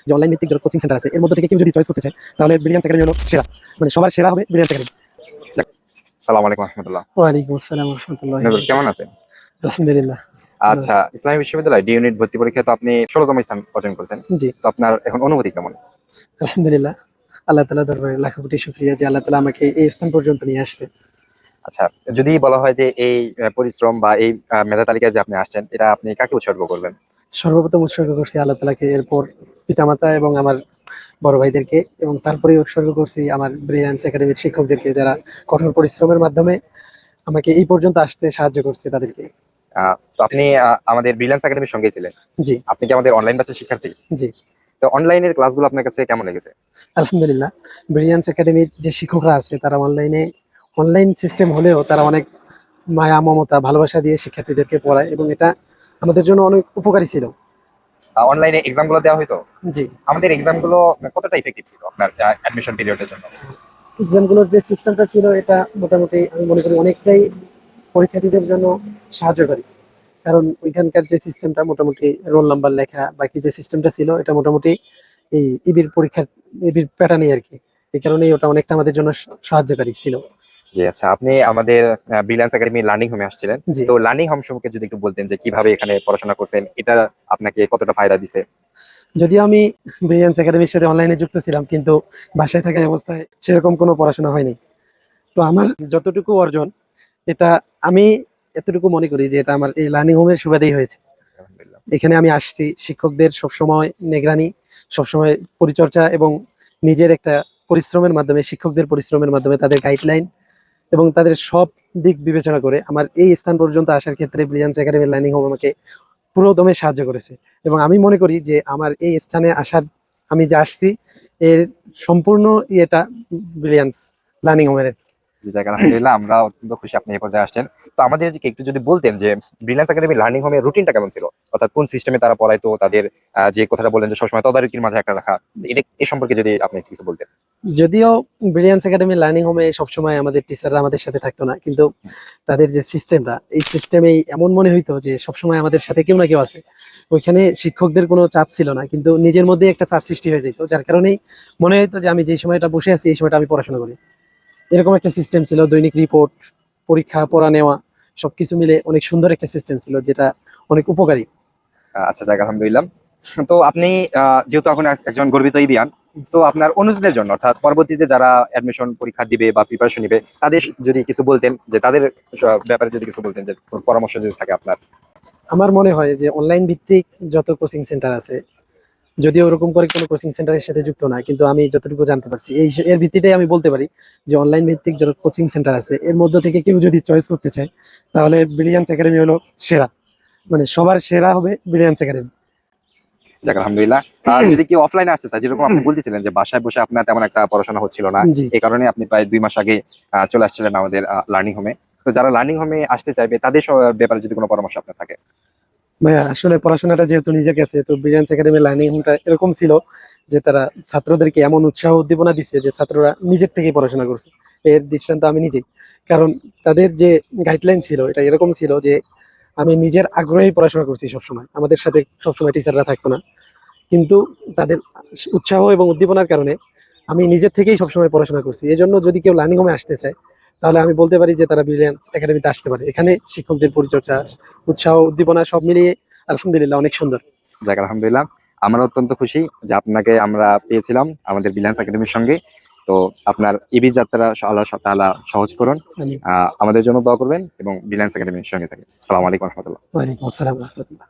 যে অনলাইন ভিত্তিক যত কোচিং সেন্টার আছে এর মধ্যে থেকে কেউ যদি চয়েস করতে চায় তাহলে ব্রিলিয়ান্স একাডেমি হলো সেরা, মানে সবার সেরা হবে ব্রিলিয়ান্স একাডেমি। সালাম আলাইকুম রহমতুল্লাহ। ওয়ালাইকুম আসসালাম রহমতুল্লাহ। নবীর কেমন আছেন? আলহামদুলিল্লাহ। আচ্ছা, ইসলামী বিশ্ববিদ্যালয় ডি ইউনিট ভর্তি পরীক্ষায় তো আপনি 16তম স্থান অর্জন করেছেন। জি, তো আপনার এখন অনুভূতি কেমন? আলহামদুলিল্লাহ। আল্লাহ তাআলা দরবারে লাখো কোটি শুকরিয়া যে আল্লাহ তাআলা আমাকে এই স্থান পর্যন্ত নিয়ে আসছে। আচ্ছা, যদি বলা হয় যে এই পরিশ্রম বা এই মেধা তালিকায় যে আপনি আসছেন, এটা আপনি কাকে উৎসর্গ করবেন? সর্বপ্রথম উৎসর্গ করছি আল্লাহ তাআলাকে, এরপর পিতামাতা এবং আমার বড় ভাইদেরকে, এবং তারপরে উৎসর্গ করছি আমার ব্রিলিয়ান্স একাডেমির শিক্ষকদেরকে, যারা কঠোর পরিশ্রমের মাধ্যমে আমাকে এই পর্যন্ত আসতে সাহায্য করছে তাদেরকে। তো আপনি আমাদের ব্রিলিয়ান্স একাডেমির সঙ্গেই ছিলেন। জি, আপনি কি আমাদের অনলাইন ব্যাচের শিক্ষার্থী? জি, তো অনলাইনের ক্লাসগুলো আপনার কাছে কেমন লেগেছে? আলহামদুলিল্লাহ। ব্রিলিয়ান্স একাডেমির যে শিক্ষকরা আছে তারা অনলাইন সিস্টেম হলেও তারা অনেক মায়া মমতা ভালোবাসা দিয়ে শিক্ষার্থীদেরকে পড়ায়, এবং এটা আমাদের জন্য অনেক উপকারী ছিল। অনলাইনে এক্সাম গুলো দেওয়া হয়তো, জি, আমাদের এক্সাম গুলো কতটা ইফেক্টিভ ছিল আপনার অ্যাডমিশন পিরিয়ডের জন্য? এক্সামগুলোর যে সিস্টেমটা ছিল এটা মোটামুটি আমি মনে করি অনেকটাই পরীক্ষার্থীদের জন্য সাহায্যকারী। কারণ ওইখানকার যে সিস্টেমটা মোটামুটি রোল নাম্বার লেখা, বাকি যে সিস্টেমটা ছিল এটা মোটামুটি এই ইবির প্যাটার্নই আর কি। এই কারণেই ওটা অনেকটা আমাদের জন্য সাহায্যকারী ছিল। জি, আচ্ছা, আপনি আমাদের ব্রিলিয়ান্স একাডেমি লার্নিং হোমে আসছিলেন। জি, তো লার্নিং হোম সম্পর্কে যদি একটু বলতেন যে কিভাবে এখানে পড়াশোনা করছেন, এটা আপনাকে কতটা ফায়দা দিছে? যদিও আমি ব্রিলিয়ান্স একাডেমির সাথে অনলাইনে যুক্ত ছিলাম, কিন্তু বাসায় থাকা অবস্থায় সেরকম কোনো পড়াশোনা হয়নি। তো আমার যতটুকু অর্জন, এটা আমি এতটুকু মনে করি যে এটা আমার এই লার্নিং হোমের সুবাদেই হয়েছে। আলহামদুলিল্লাহ। এখানে আমি আসছি শিক্ষকদের সবসময় নিগরানি, সবসময় পরিচর্যা এবং নিজের একটা পরিশ্রমের মাধ্যমে, শিক্ষকদের পরিশ্রমের মাধ্যমে তাদের গাইডলাইন এবং তাদের সব দিক বিবেচনা করে আমার এই স্থান পর্যন্ত আসার ক্ষেত্রে ব্রিলিয়ান্স একাডেমির লার্নিং হোম আমাকে পুরো দমে সাহায্য করেছে। এবং আমি মনে করি যে আমার এই স্থানে আসার, আমি যে আসছি এর সম্পূর্ণ ইয়েটা ব্রিলিয়ান্স লার্নিং হোমের। জি, যাক আলহামদুলিল্লাহ, আমরা অত্যন্ত খুশি আপনি এই পর্যায়ে আসছেন। তো আমাদের একটু যদি বলতেন যে ব্রিলিয়ান্স একাডেমি লার্নিং হোমের রুটিনটা কেমন ছিল, অর্থাৎ কোন সিস্টেমে তারা পড়াইতো, তাদের যে কথাটা বললেন যে সবসময় তদারকির মাঝে একটা রাখা, এটা এ সম্পর্কে যদি আপনি একটু কিছু বলতেন। যদিও ব্রিলিয়ান্স একাডেমি লার্নিং হোমে সবসময় আমাদের টিচাররা আমাদের সাথে থাকতো না, কিন্তু তাদের যে সিস্টেমটা, এই সিস্টেমেই এমন মনে হইতো যে সবসময় আমাদের সাথে কেউ না কেউ আছে। ওইখানে শিক্ষকদের কোনো চাপ ছিল না, কিন্তু নিজের মধ্যে একটা চাপ সৃষ্টি হয়ে যেত, যার কারণেই মনে হতো যে আমি যে সময়টা বসে আছি এই সময়টা আমি পড়াশোনা করি। এরকম একটা সিস্টেম ছিল, দৈনিক রিপোর্ট, পরীক্ষা, পড়া নেওয়া, সবকিছু মিলে অনেক সুন্দর একটা সিস্টেম ছিল, যেটা অনেক উপকারী। আচ্ছা, যাক আলহামদুলিল্লাহ। তো আপনি যেহেতু এখন একজন গর্বিত ইবিয়ান, তো আপনার অনুজদের জন্য, অর্থাৎ পরবর্তীতে যারা অ্যাডমিশন পরীক্ষা দিবে বা প্রিপারেশন নিবে, তাদের যদি কিছু বলতেন, যে তাদের ব্যাপারে যদি কিছু বলতেন, যে কোনো পরামর্শ যদি থাকে আপনার। আমার মনে হয় যে অনলাইন ভিত্তিক যত কোচিং সেন্টার আছে, যদিও ওরকম করে কোনো কোচিং সেন্টারের সাথে যুক্ত না, কিন্তু আমি যতটুকু জানতে পারছি এর ভিত্তিতে আমি বলতে পারি যে অনলাইন ভিত্তিক যত কোচিং সেন্টার আছে এর মধ্যে থেকে কেউ যদি চয়েস করতে চায় তাহলে ব্রিলিয়ান্স একাডেমি হলো সেরা, মানে সবার সেরা হবে ব্রিলিয়ান্স একাডেমি। যাক আলহামদুলিল্লাহ। আর যদি কেউ অফলাইনে আসতে চায়, যেরকম আপনি বলতেছিলেন যে বাসায় বসে আপনার তেমন একটা পড়াশোনা হচ্ছিল না, জি এই কারণে আপনি প্রায় 2 মাস আগে চলে আসছিলেন আমাদের লার্নিং হোমে। তো যারা লার্নিং হোমে আসতে চাইবে তাদের ব্যাপারে যদি কোনো পরামর্শ আপনার থাকে। ভাইয়া, আসলে পড়াশোনাটা যেহেতু নিজের কাছে, তো ব্রিলিয়ান্স একাডেমি লার্নিং হোমটা এরকম ছিল যে তারা ছাত্রদেরকে এমন উৎসাহ উদ্দীপনা দিচ্ছে যে ছাত্ররা নিজের থেকেই পড়াশোনা করছে। এর দৃষ্টান্ত আমি নিজেই। কারণ তাদের যে গাইডলাইন ছিল এটা এরকম ছিল যে আমি নিজের আগ্রহেই পড়াশোনা করছি সবসময়, আমাদের সাথে সবসময় টিচাররা থাকতো না, কিন্তু তাদের উৎসাহ এবং উদ্দীপনার কারণে আমি নিজের থেকেই সবসময় পড়াশোনা করছি। এই জন্য যদি কেউ লার্নিং হোমে আসতে চায় তাহলে আমি বলতে পারি যে তারা ব্রিলিয়ান্স একাডেমিতে আসতে পারে। এখানে শিক্ষকদের পরিচর্যা, উৎসাহ, উদ্দীপনা সব মিলিয়ে আলহামদুলিল্লাহ অনেক সুন্দর। যাক আলহামদুলিল্লাহ, আমরা অত্যন্ত খুশি যে আপনাকে আমরা পেয়েছিলাম আমাদের ব্রিলিয়ান্স একাডেমির সঙ্গে। তো আপনার ইবি যাত্রা আল্লাহ তাআলা সহজ করুন। আমি আমাদের জন্য দোয়া করবেন এবং ব্রিলিয়ান্স একাডেমির সঙ্গে থাকেন। আসসালামু আলাইকুম রহমতুল্লাহ। ওয়ালাইকুম আসসালাম রহমতুল্লাহ।